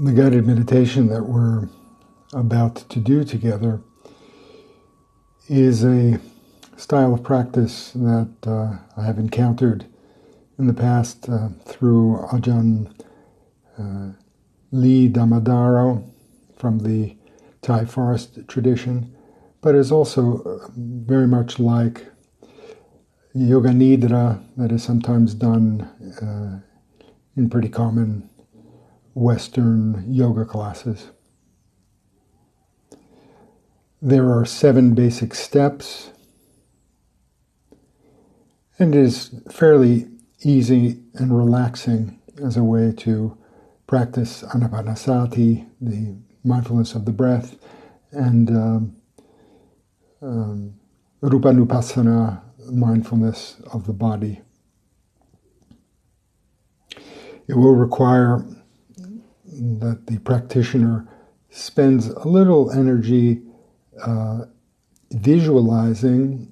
The guided meditation that we're about to do together is a style of practice that I have encountered in the past through Ajahn Lee Dhammadaro from the Thai forest tradition, but is also very much like yoga nidra that is sometimes done in pretty common Western yoga classes. There are 7 basic steps, and it is fairly easy and relaxing as a way to practice anapanasati, the mindfulness of the breath, and rupanupassana, mindfulness of the body. It will require that the practitioner spends a little energy visualizing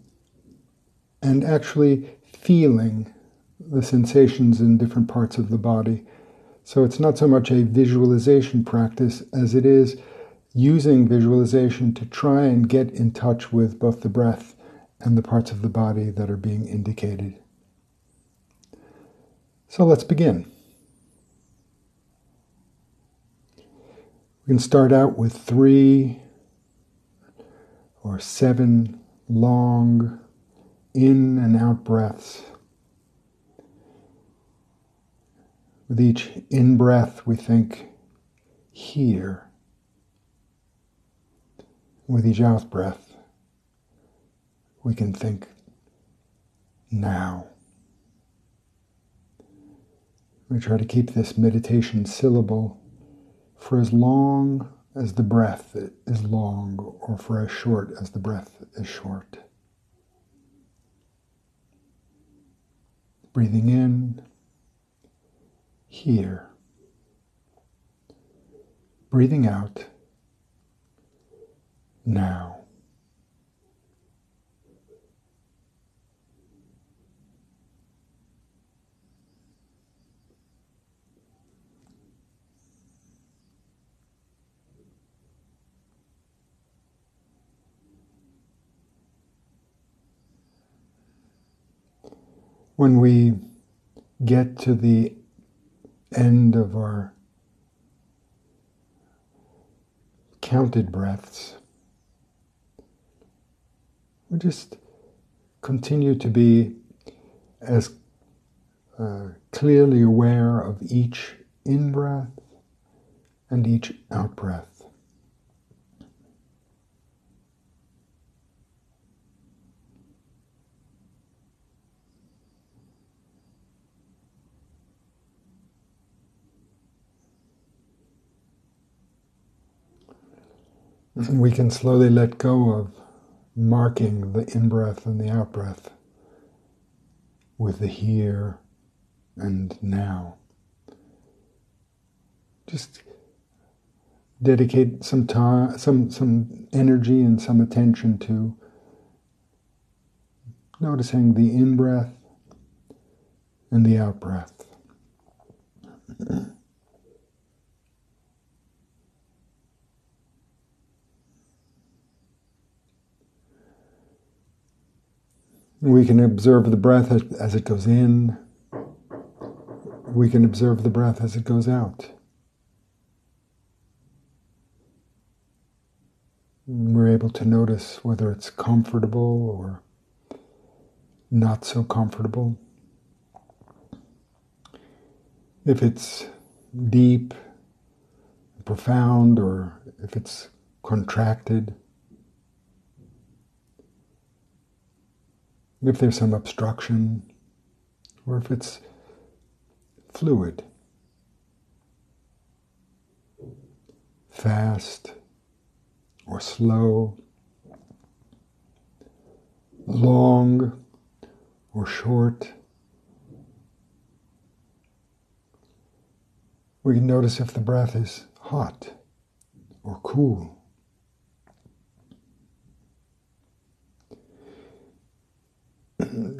and actually feeling the sensations in different parts of the body. So it's not so much a visualization practice as it is using visualization to try and get in touch with both the breath and the parts of the body that are being indicated. So let's begin. We can start out with 3 or 7 long in and out breaths. With each in-breath, we think, here. With each out-breath, we can think, now. We try to keep this meditation syllable for as long as the breath is long, or for as short as the breath is short. Breathing in, here. Breathing out, now. When we get to the end of our counted breaths, we just continue to be as clearly aware of each in-breath and each out-breath. We can slowly let go of marking the in-breath and the out-breath with the here and now. Just dedicate some time, some energy and some attention to noticing the in-breath and the out-breath. We can observe the breath as it goes in. We can observe the breath as it goes out. We're able to notice whether it's comfortable or not so comfortable. If it's deep, profound, or if it's contracted. If there's some obstruction, or if it's fluid, fast or slow, long or short. We can notice if the breath is hot or cool.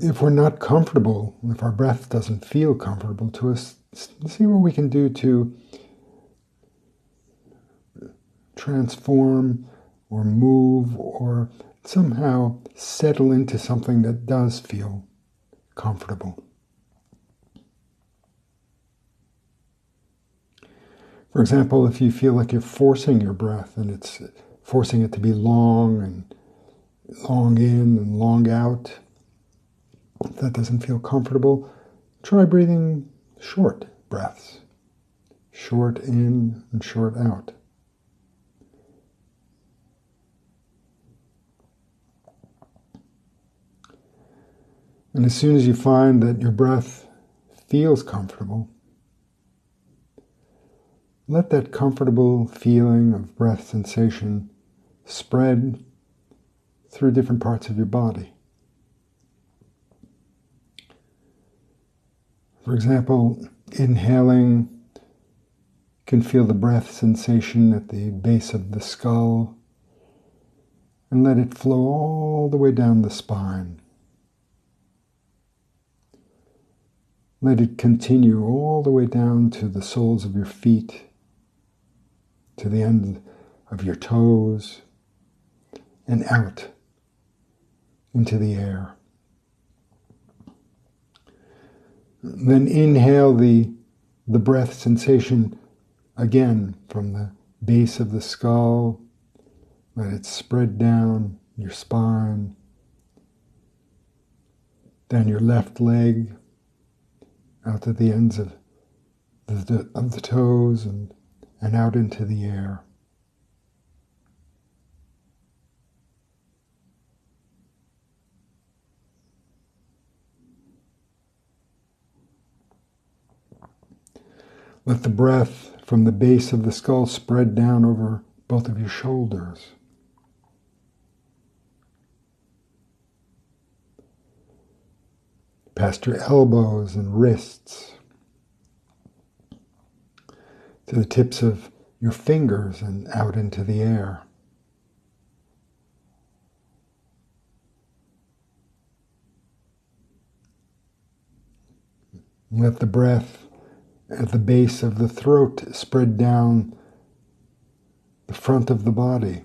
If we're not comfortable, if our breath doesn't feel comfortable to us, see what we can do to transform or move or somehow settle into something that does feel comfortable. For example, if you feel like you're forcing your breath and it's forcing it to be long and long in and long out, if that doesn't feel comfortable, try breathing short breaths. Short in and short out. And as soon as you find that your breath feels comfortable, let that comfortable feeling of breath sensation spread through different parts of your body. For example, inhaling, you can feel the breath sensation at the base of the skull and let it flow all the way down the spine. Let it continue all the way down to the soles of your feet, to the end of your toes, and out into the air. Then inhale the breath sensation again from the base of the skull. Let it spread down your spine, down your left leg, out to the ends of the toes and out into the air. Let the breath from the base of the skull spread down over both of your shoulders. Past your elbows and wrists, to the tips of your fingers and out into the air. Let the breath at the base of the throat spread down the front of the body,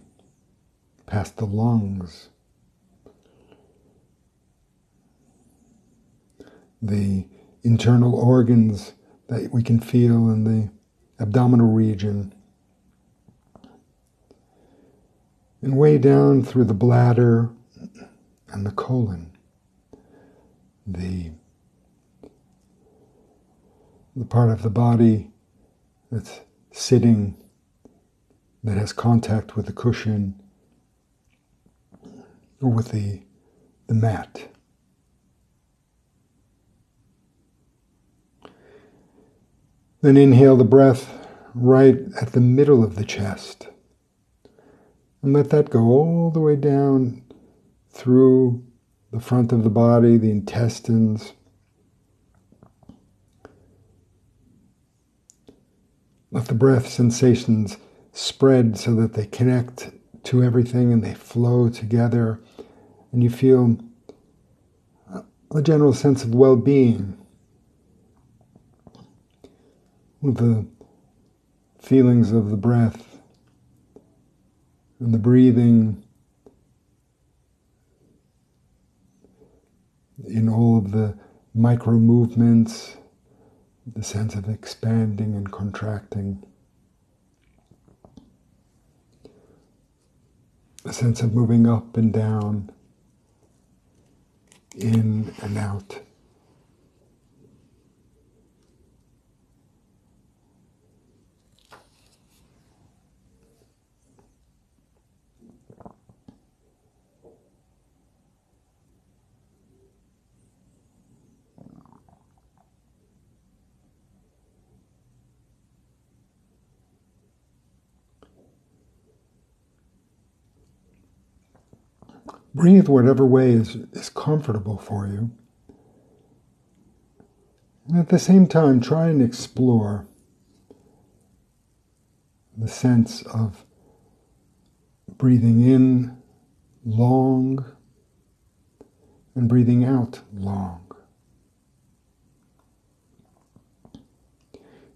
past the lungs, the internal organs that we can feel in the abdominal region, and way down through the bladder and the colon, the part of the body that's sitting, that has contact with the cushion or with the mat. Then inhale the breath right at the middle of the chest and let that go all the way down through the front of the body, the intestines. Let the breath sensations spread so that they connect to everything and they flow together, and you feel a general sense of well-being with the feelings of the breath and the breathing in all of the micro movements, the sense of expanding and contracting, the sense of moving up and down, in and out. Breathe whatever way is comfortable for you. And at the same time, try and explore the sense of breathing in long and breathing out long.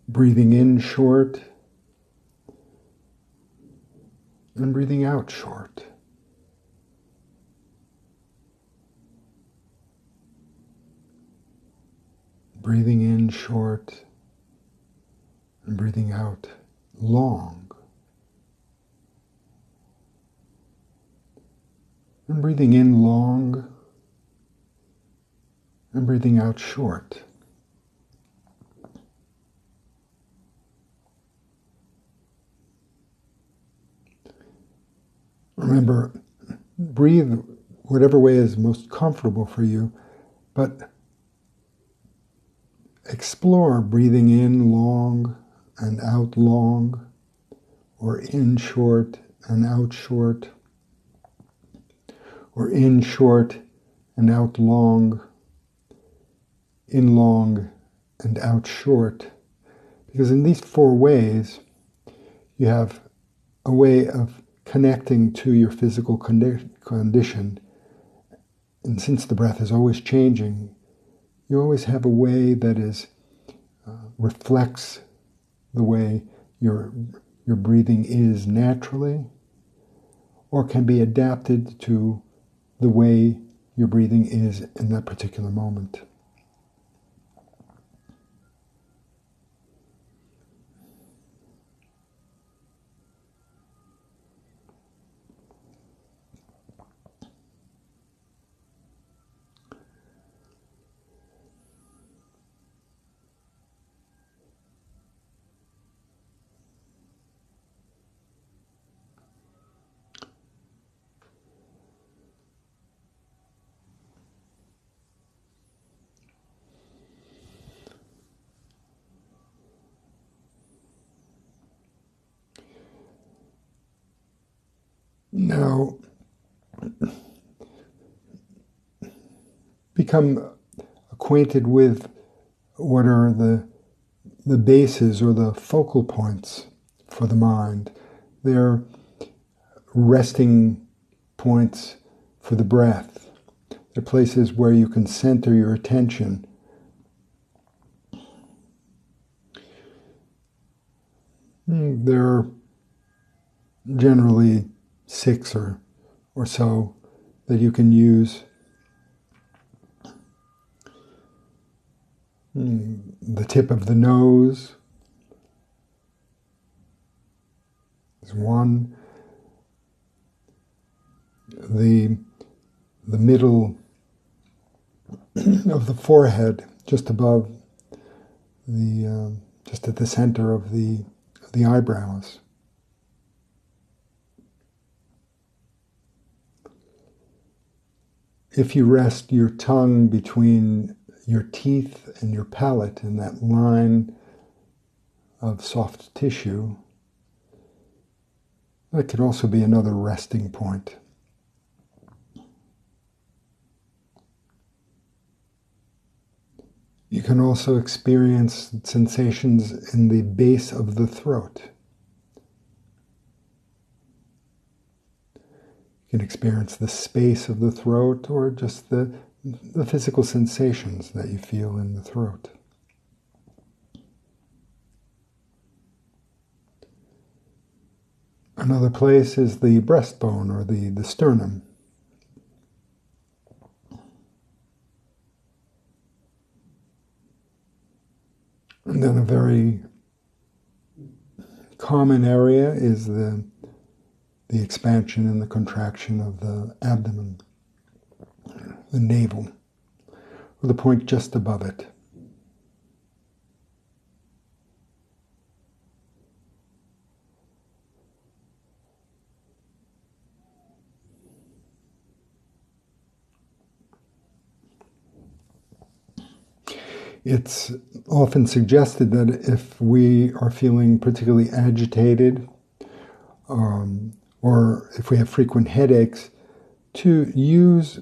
Breathing in short and breathing out short. Breathing in short and breathing out long. And breathing in long and breathing out short. Remember, breathe whatever way is most comfortable for you, but explore breathing in long and out long, or in short and out short, or in short and out long, in long and out short. Because in these four ways, you have a way of connecting to your physical condition. And since the breath is always changing, you always have a way that is reflects the way your breathing is naturally, or can be adapted to the way your breathing is in that particular moment. Now, become acquainted with what are the bases or the focal points for the mind. They're resting points for the breath. They're places where you can center your attention. There are generally 6 or so that you can use. The tip of the nose is one. The middle of the forehead, just above just at the center of the eyebrows. If you rest your tongue between your teeth and your palate in that line of soft tissue, that could also be another resting point. You can also experience sensations in the base of the throat. You can experience the space of the throat or just the physical sensations that you feel in the throat. Another place is the breastbone or the sternum. And then a very common area is the expansion and the contraction of the abdomen, the navel, or the point just above it. It's often suggested that if we are feeling particularly agitated, or if we have frequent headaches, to use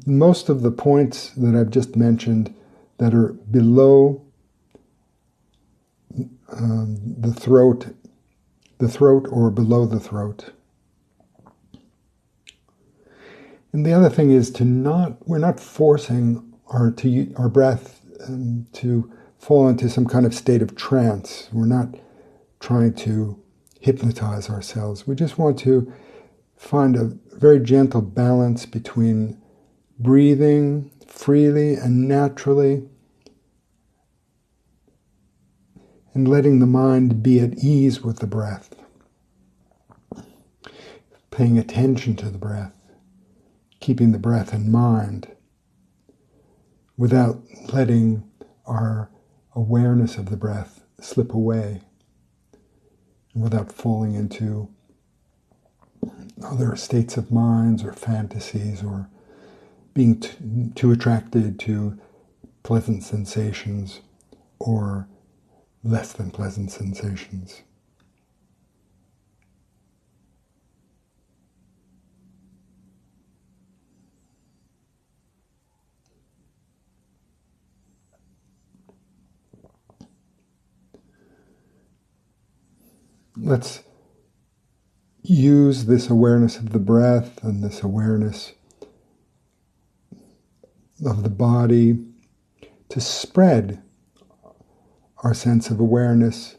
most of the points that I've just mentioned that are below the throat or below the throat. And the other thing is we're not forcing our breath to fall into some kind of state of trance. We're not trying to hypnotize ourselves. We just want to find a very gentle balance between breathing freely and naturally and letting the mind be at ease with the breath. Paying attention to the breath, keeping the breath in mind without letting our awareness of the breath slip away, and without falling into other states of minds or fantasies or being too attracted to pleasant sensations or less than pleasant sensations. Let's use this awareness of the breath and this awareness of the body to spread our sense of awareness,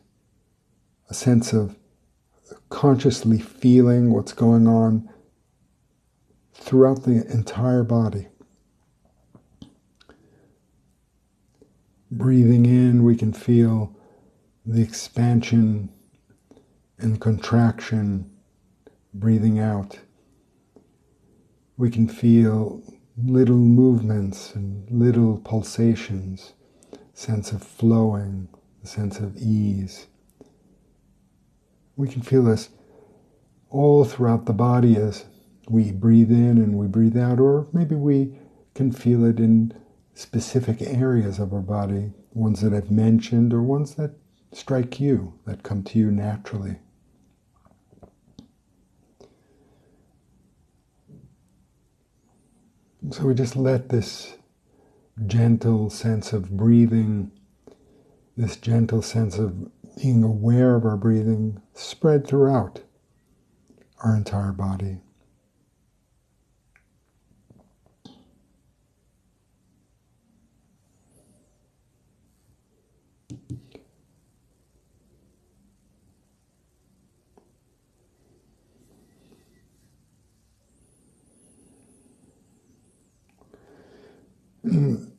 a sense of consciously feeling what's going on throughout the entire body. Breathing in, we can feel the expansion and contraction. Breathing out, we can feel little movements and little pulsations, sense of flowing, a sense of ease. We can feel this all throughout the body as we breathe in and we breathe out, or maybe we can feel it in specific areas of our body, ones that I've mentioned or ones that strike you, that come to you naturally. So we just let this gentle sense of breathing, this gentle sense of being aware of our breathing, spread throughout our entire body.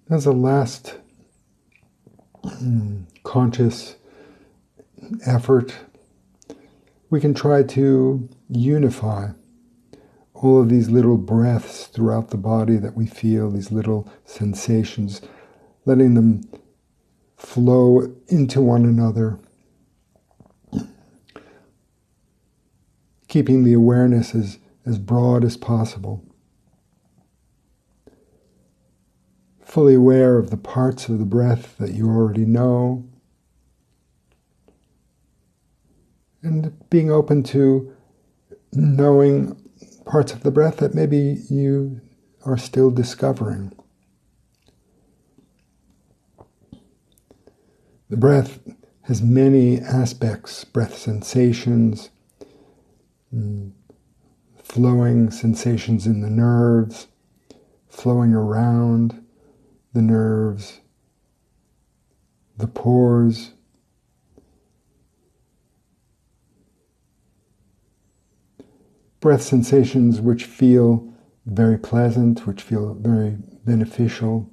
As a last conscious effort, we can try to unify all of these little breaths throughout the body that we feel, these little sensations, letting them flow into one another, keeping the awareness as broad as possible. Fully aware of the parts of the breath that you already know, and being open to knowing parts of the breath that maybe you are still discovering. The breath has many aspects, breath sensations, flowing sensations in the nerves, flowing around the nerves, the pores, breath sensations which feel very pleasant, which feel very beneficial,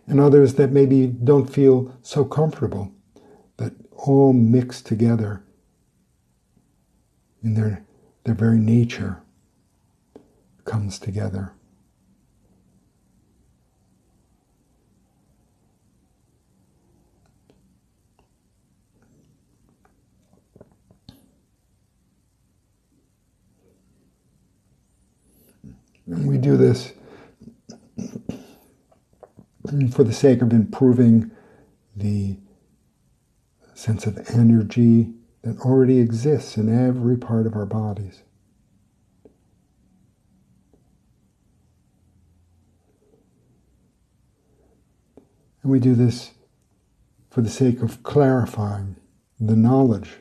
and others that maybe don't feel so comfortable, that all mix together in their very nature comes together. And we do this for the sake of improving the sense of energy that already exists in every part of our bodies. And we do this for the sake of clarifying the knowledge,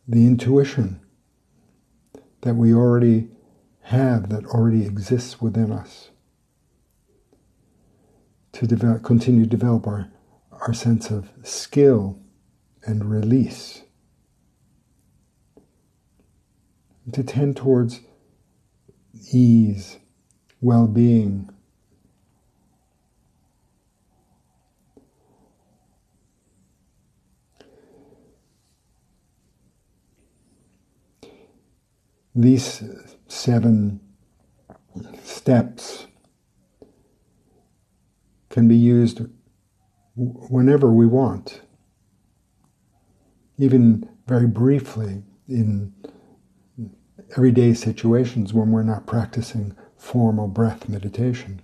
the intuition that we already have, that already exists within us, to continue to develop our sense of skill and release. To tend towards ease, well-being. These 7 steps can be used whenever we want, even very briefly in everyday situations when we're not practicing formal breath meditation.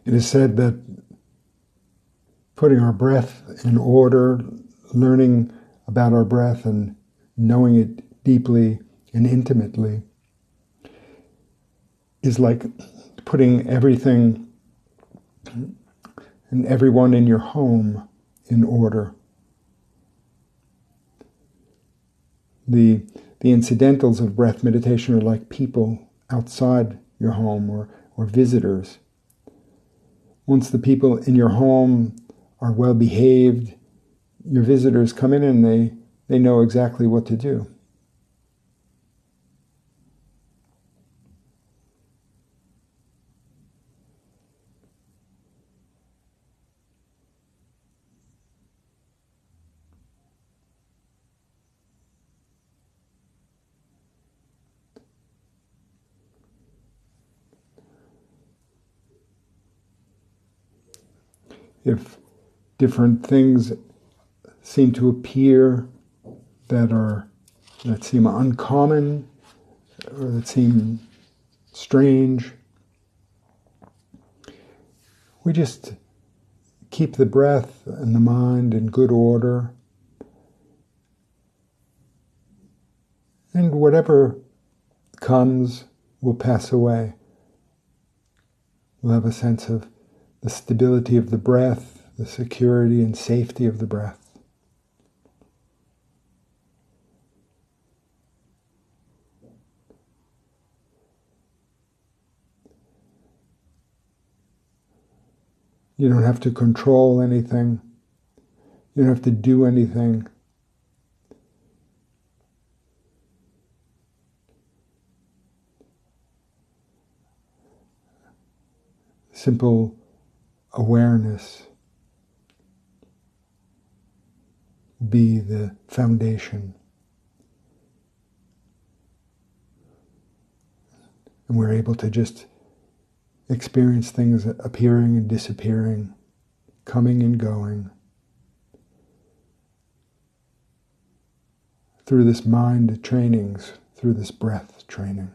It is said that putting our breath in order, learning about our breath and knowing it deeply and intimately is like putting everything and everyone in your home in order. The incidentals of breath meditation are like people outside your home or visitors. Once the people in your home are well behaved, your visitors come in and they know exactly what to do. If different things seem to appear that seem uncommon or that seem strange, we just keep the breath and the mind in good order, and whatever comes will pass away. We'll have a sense of the stability of the breath, the security and safety of the breath. You don't have to control anything. You don't have to do anything. Simple awareness be the foundation. And we're able to just experience things appearing and disappearing, coming and going, through this mind trainings, through this breath training.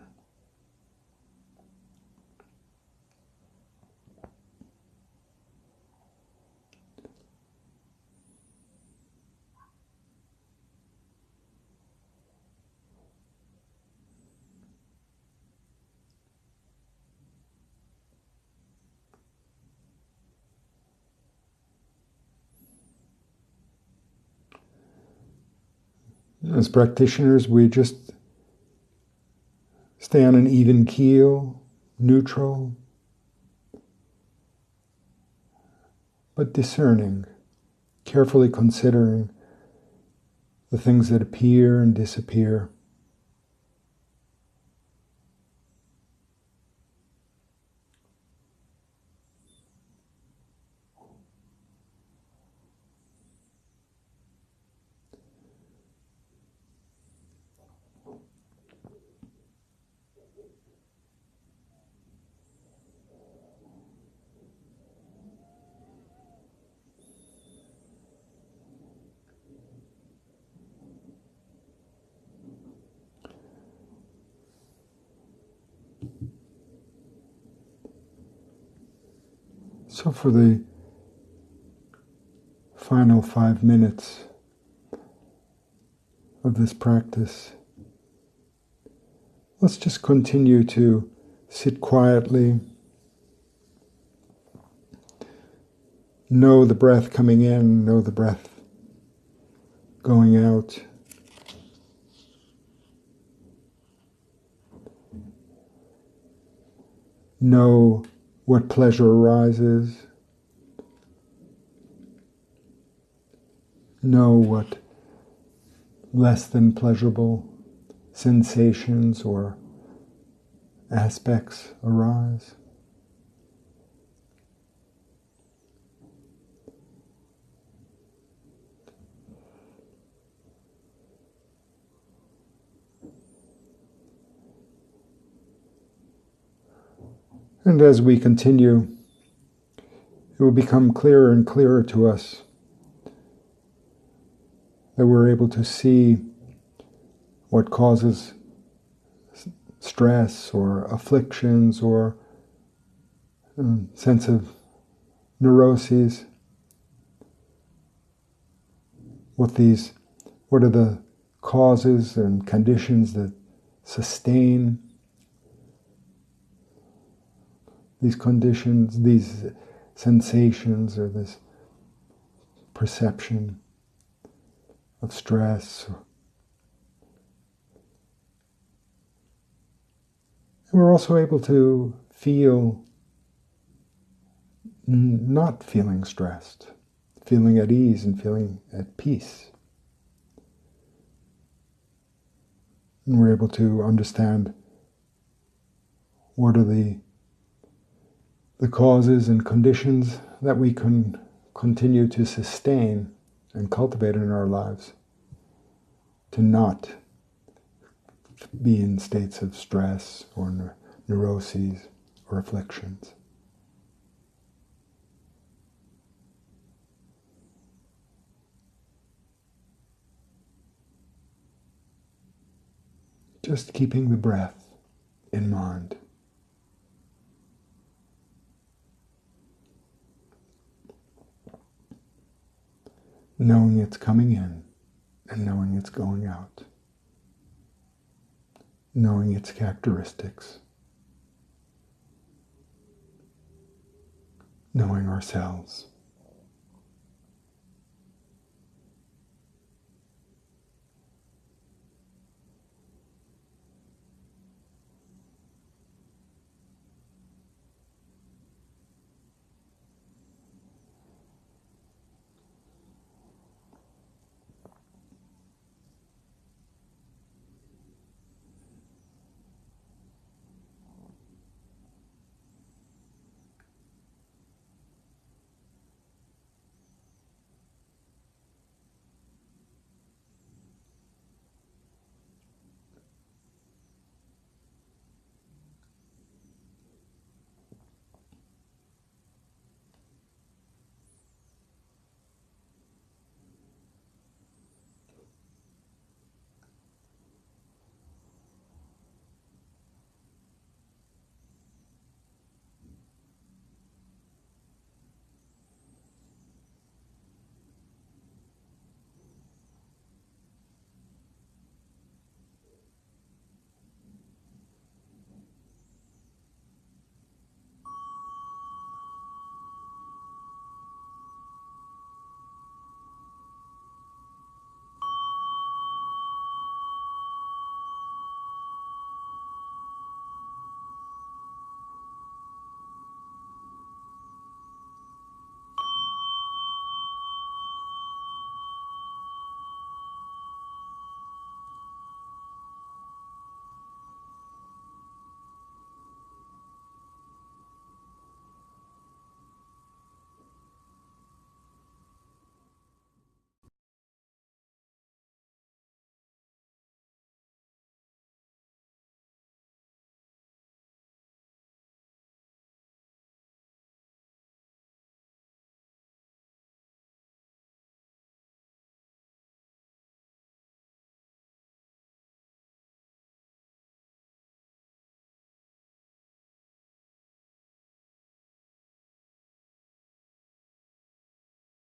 As practitioners, we just stay on an even keel, neutral, but discerning, carefully considering the things that appear and disappear. So for the final 5 minutes of this practice, let's just continue to sit quietly, know the breath coming in, know the breath going out. Know what pleasure arises. Know what less than pleasurable sensations or aspects arise. And as we continue, it will become clearer and clearer to us that we're able to see what causes stress or afflictions or sense of neuroses. What are the causes and conditions that sustain these conditions, these sensations, or this perception of stress. And we're also able to feel not feeling stressed, feeling at ease and feeling at peace. And we're able to understand what are the causes and conditions that we can continue to sustain and cultivate in our lives to not be in states of stress or neuroses or afflictions. Just keeping the breath in mind. Knowing it's coming in and knowing it's going out. Knowing its characteristics. Knowing ourselves.